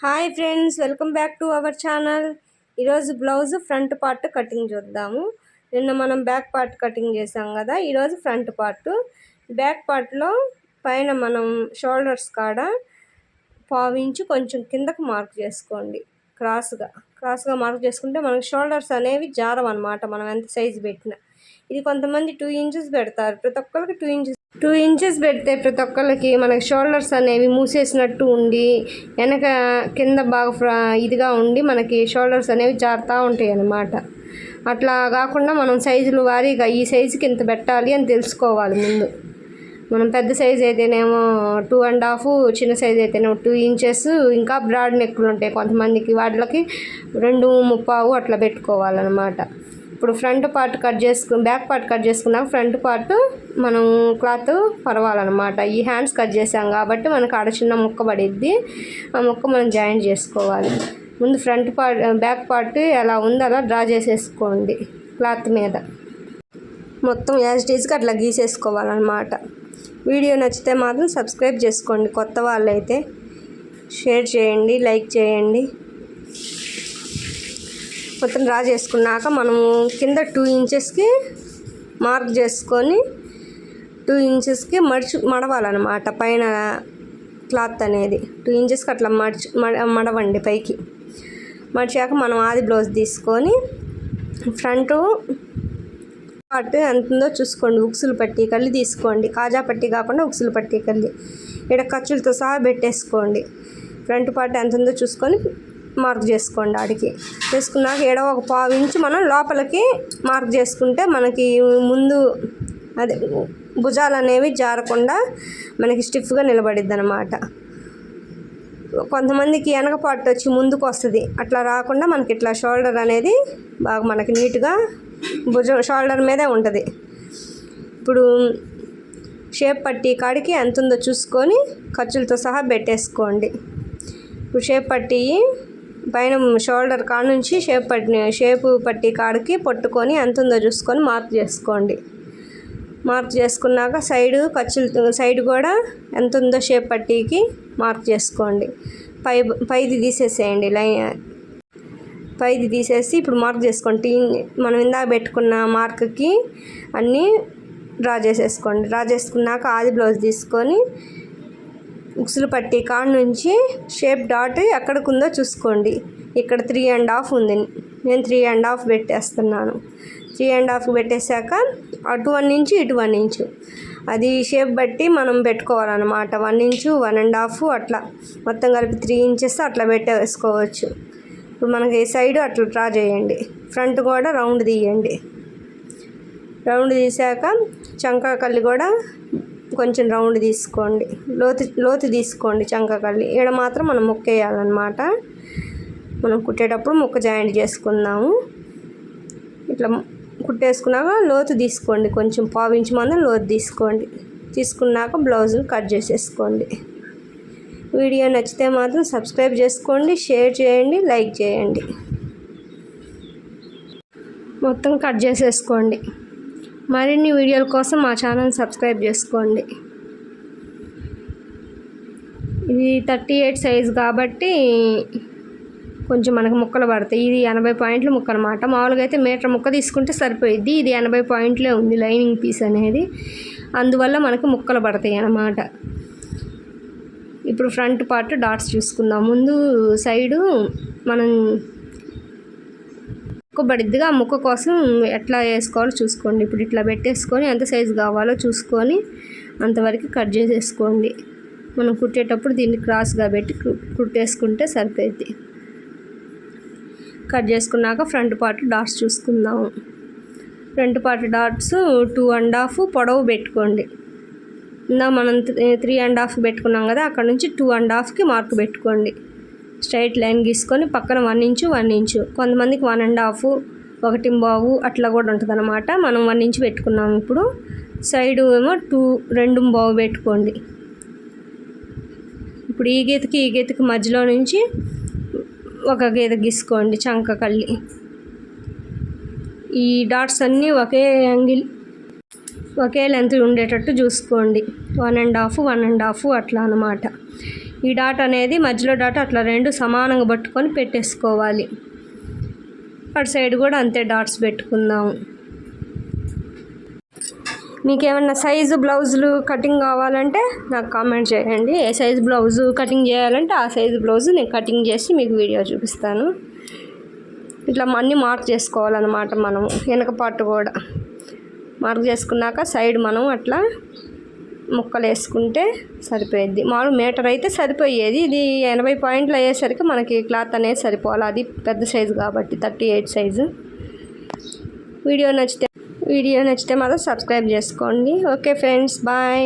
Hi friends, welcome back to our channel. ఈరోజు blouse front part cutting చూద్దాము. నిన్న మనం బ్యాక్ పార్ట్ కటింగ్ చేసాం కదా, ఈరోజు ఫ్రంట్ పార్ట్. బ్యాక్ పార్ట్లో పైన మనం షోల్డర్స్ కాడ పావించి కొంచెం కిందకు మార్క్ చేసుకోండి. క్రాస్గా మార్క్ చేసుకుంటే మనకు షోల్డర్స్ అనేవి జారవన్నమాట, మనం ఎంత సైజు పెట్టినా. ఇది కొంతమంది 2 ఇంచెస్ పెడతారు, ప్రతి ఒక్కరికి 2 ఇంచెస్ పెడితే ప్రతి ఒక్కరికి మనకి షోల్డర్స్ అనేవి మూసేసినట్టు ఉండి వెనక కింద బాగా ఇదిగా ఉండి మనకి షోల్డర్స్ అనేవి జారుతూ ఉంటాయి అన్నమాట. అట్లా కాకుండా మనం సైజులు వారీగా ఈ సైజుకి ఇంత పెట్టాలి అని తెలుసుకోవాలి ముందు. మనం పెద్ద సైజు అయితేనేమో 2.5, చిన్న సైజు అయితేనేమో 2 ఇంచెస్. ఇంకా బ్రాడ్ నెక్కులు ఉంటాయి కొంతమందికి, వాటికి 2.25 అట్లా పెట్టుకోవాలన్నమాట. ఇప్పుడు front part back part cut చేసుకున్నాక ఫ్రంట్ పార్ట్ మనం క్లాత్ పరవాలన్నమాట. ఈ హ్యాండ్స్ కట్ చేసాం కాబట్టి మనకు ఆడ చిన్న ముక్క పడిద్ది, ఆ ముక్క మనం జాయిన్ చేసుకోవాలి. ముందు బ్యాక్ పార్ట్ ఎలా ఉందో అలా డ్రా చేసేసుకోండి క్లాత్ మీద. మొత్తం యాజ్ ఇట్ ఈజ్గా అట్లా గీసేసుకోవాలన్నమాట. వీడియో నచ్చితే మాత్రం సబ్స్క్రైబ్ చేసుకోండి, కొత్త వాళ్ళైతే షేర్ చేయండి, లైక్ చేయండి. మొత్తం డ్రా చేసుకున్నాక మనము కింద 2 ఇంచెస్కి మార్క్ చేసుకొని 2 ఇంచెస్కి మడవాలన్నమాట. పైన క్లాత్ అనేది 2 ఇంచెస్కి అట్లా మడవండి పైకి. మడిచాక మనం ఆది బ్లౌజ్ తీసుకొని ఫ్రంట్ పార్ట్ ఎంత ఉందో చూసుకోండి. ఉక్సులు పట్టి కల్లి తీసుకోండి, కాజా పట్టి కాకుండా ఉక్సులు పట్టి కల్లి. ఇక్కడ ఖర్చులతో సహా పెట్టేసుకోండి. ఫ్రంట్ పార్ట్ ఎంత ఉందో చూసుకొని మార్క్ చేసుకోండి. ఆడికి చేసుకున్నాక ఏడో ఒక 1/4 ఇంచు మనం లోపలికి మార్క్ చేసుకుంటే మనకి ముందు అదే భుజాలు అనేవి జారకుండా మనకి స్టిఫ్గా నిలబడిద్ది అన్నమాట. కొంతమందికి వెనక పార్ట్ వచ్చి ముందుకు వస్తుంది, అట్లా రాకుండా మనకి ఇట్లా షోల్డర్ అనేది బాగా మనకి నీట్గా షోల్డర్ మీదే ఉంటుంది. ఇప్పుడు షేప్ పట్టి కాడికి ఎంత ఉందో చూసుకొని ఖర్చులతో సహా పెట్టేసుకోండి. ఇప్పుడు షేప్ పట్టి పైన షోల్డర్ కాడ నుంచి షేపు పట్టి కాడికి పట్టుకొని ఎంత ఉందో చూసుకొని మార్క్ చేసుకోండి. మార్క్ చేసుకున్నాక సైడ్ కూడా ఎంత ఉందో షేప్ పట్టీకి మార్క్ చేసుకోండి. పైది తీసేసేయండి, పైది తీసేసి ఇప్పుడు మార్క్ చేసుకోండి. మనం ఇందాక పెట్టుకున్న మార్క్కి అన్నీ డ్రా చేసేసుకోండి. డ్రా చేసుకున్నాక ఆది బ్లౌజ్ తీసుకొని ఉక్సులు పట్టి కాడ నుంచి షేప్ డాట్ ఎక్కడికి ఉందో చూసుకోండి. ఇక్కడ 3.5 ఉంది, నేను 3.5 పెట్టేస్తున్నాను. 3.5 పెట్టేశాక అటు 1 ఇంచు ఇటు 1 ఇంచు అది షేప్ బట్టి మనం పెట్టుకోవాలన్నమాట. 1 ఇంచు 1.5 అట్లా మొత్తం కలిపి 3 ఇంచెస్ అట్లా పెట్టేసుకోవచ్చు. ఇప్పుడు మనకి సైడ్ అట్లా డ్రా చేయండి. ఫ్రంట్ కూడా రౌండ్ తీయండి. రౌండ్ తీసాక చంకాకల్లి కూడా కొంచెం రౌండ్ తీసుకోండి, లోతు తీసుకోండి చంకాకల్లి. ఈడ మాత్రం మనం ముక్క వేయాలన్నమాట. మనం కుట్టేటప్పుడు ముక్క జాయింట్ చేసుకుందాము. ఇట్లా కుట్టేసుకున్నాక లోతు తీసుకోండి, కొంచెం 1/4 ఇంచు మందం లోతు తీసుకోండి. తీసుకున్నాక బ్లౌజులు కట్ చేసేసుకోండి. వీడియో నచ్చితే మాత్రం సబ్స్క్రైబ్ చేసుకోండి, షేర్ చేయండి, లైక్ చేయండి. మొత్తం కట్ చేసేసుకోండి. మరిన్ని వీడియోల కోసం మా ఛానల్ సబ్స్క్రైబ్ చేసుకోండి. ఇది 38 సైజు కాబట్టి కొంచెం మనకు ముక్కలు పడతాయి. ఇది 80 పాయింట్ల ముక్క అనమాట. మామూలుగా అయితే మీటర్ ముక్క తీసుకుంటే సరిపోయిద్ది. ఇది 80 పాయింట్లే ఉంది లైనింగ్ పీస్ అనేది, అందువల్ల మనకు ముక్కలు పడతాయి అన్నమాట. ఇప్పుడు ఫ్రంట్ పార్ట్ డాట్స్ చూసుకుందాం. ముందు సైడు మనం ముక్క పడిద్దిగా, ఆ ముక్క కోసం ఎట్లా వేసుకోవాలో చూసుకోండి. ఇప్పుడు ఇట్లా పెట్టేసుకొని ఎంత సైజు కావాలో చూసుకొని అంతవరకు కట్ చేసేసుకోండి. మనం కుట్టేటప్పుడు దీన్ని క్రాస్గా పెట్టి కుట్టేసుకుంటే సరిపోద్ది. కట్ చేసుకున్నాక ఫ్రంట్ పార్ట్ డాట్స్ చూసుకుందాము. ఫ్రంట్ పార్ట్ డాట్స్ 2.5 పొడవు పెట్టుకోండి. ఇందా మనం 3.5 పెట్టుకున్నాం కదా, అక్కడ నుంచి 2.5కి మార్క్ పెట్టుకోండి. స్ట్రైట్ లైన్ గీసుకొని పక్కన 1 ఇంచు 1 ఇంచు, కొంతమందికి 1.5, 1.25 అట్లా కూడా ఉంటుంది అన్నమాట. మనం 1 ఇంచు పెట్టుకున్నాము. ఇప్పుడు సైడు ఏమో 2.25 పెట్టుకోండి. ఇప్పుడు ఈ గీతకి మధ్యలో నుంచి ఒక గీత గీసుకోండి చంకకల్లి. ఈ డాట్స్ అన్నీ ఒకే లెంత్ ఉండేటట్టు చూసుకోండి. 1.5 అట్లా అన్నమాట. ఈ డాట్ అనేది మధ్యలో డాట్ అట్లా రెండు సమానంగా పట్టుకొని పెట్టేసుకోవాలి. అటు సైడ్ కూడా అంతే డాట్స్ పెట్టుకుందాము. మీకు ఏమన్నా సైజు బ్లౌజులు కటింగ్ కావాలంటే నాకు కామెంట్ చేయండి. ఏ సైజు బ్లౌజు కటింగ్ చేయాలంటే ఆ సైజు బ్లౌజు నేను కటింగ్ చేసి మీకు వీడియో చూపిస్తాను. ఇట్లా అన్నీ మార్క్ చేసుకోవాలన్నమాట. మనము వెనక పార్ట్ కూడా మార్క్ చేసుకున్నాక సైడ్ మనం అట్లా ముక్కలు వేసుకుంటే సరిపోయేది. మామూలు మీటర్ అయితే సరిపోయేది. ఇది 80 పాయింట్లు అయ్యేసరికి మనకి క్లాత్ అనేది సరిపోవాలి. అది పెద్ద సైజు కాబట్టి 38 సైజు. వీడియో నచ్చితే మాత్రం సబ్స్క్రైబ్ చేసుకోండి. Okay friends, bye.